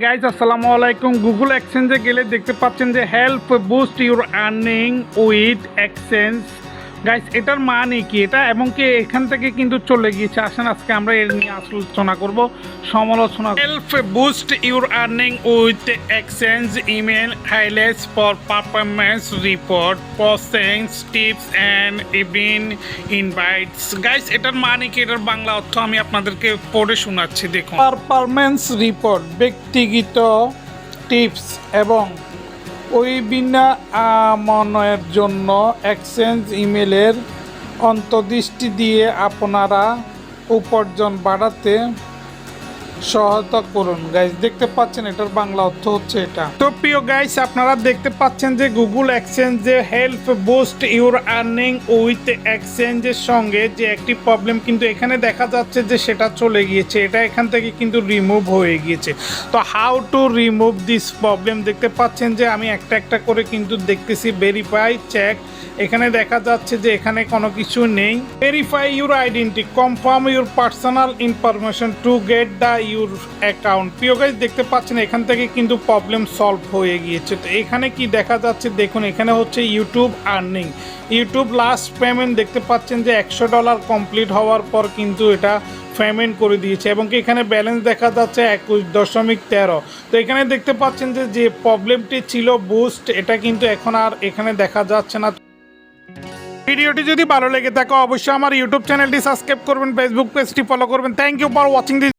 Guys আসসালামু আলাইকুম। Google এক্সচেঞ্জে গেলে দেখতে পাচ্ছেন যে help boost your earning with exchange. Guys এটার মানে কি এটা, এবং কি এখান থেকে কিন্তু চলে গিয়েছে। আসেন আজকে আমরা এর নিয়ে আলোচনা করব, সমালোচনা। Help boost your earning with exchange email highlights for performance report process tips and even invites. Guys এটার মানে কি, এটার বাংলা অর্থ আমি আপনাদেরকে পড়ে শোনাচ্ছি, দেখুন। পারফরমেন্স রিপোর্ট, ব্যক্তিগত টিপস এবং উইবিনামনের জন্য এক্সচেঞ্জ ইমেলের অন্তর্দৃষ্টি দিয়ে আপনারা উপার্জন বাড়াতে সহায়তা করুন। গাইস দেখতে পাচ্ছেন এটার বাংলা অর্থ হচ্ছে এটা। তো প্রিয় গাইস, আপনারা দেখতে পাচ্ছেন যে গুগল এক্সচেঞ্জে help boost your earning with এক্সচেঞ্জের সঙ্গে যে একটি প্রবলেম কিন্তু এখানে দেখা যাচ্ছে যে সেটা চলে গিয়েছে, এটা এখান থেকে কিন্তু রিমুভ হয়ে গিয়েছে। তো how to remove this problem, দেখতে পাচ্ছেন যে আমি একটা একটা করে কিন্তু দেখতেছি। ভেরিফাই, চেক, এখানে দেখা যাচ্ছে যে এখানে কোনো কিছু নেই। Verify your identity, confirm your personal information to get the your account. প্রিয় গাইস দেখতে পাচ্ছেন এখান থেকে কিন্তু প্রবলেম সলভ হয়ে গিয়েছে। তো এখানে কি দেখা যাচ্ছে দেখুন, এখানে হচ্ছে YouTube earning, YouTube last payment দেখতে পাচ্ছেন যে $100 কমপ্লিট হওয়ার পর কিন্তু এটা পেমেন্ট করে দিয়েছে, এবং কি এখানে ব্যালেন্স দেখা যাচ্ছে 21.13। তো এখানে দেখতে পাচ্ছেন যে প্রবলেমটি ছিল বুস্ট, এটা কিন্তু এখন আর এখানে দেখা যাচ্ছে না। ভিডিওটি যদি ভালো লেগে থাকে অবশ্যই আমার ইউটিউব চ্যানেলটি সাবস্ক্রাইব করবেন, ফেসবুক পেজটি ফলো করবেন। Thank you for watching this.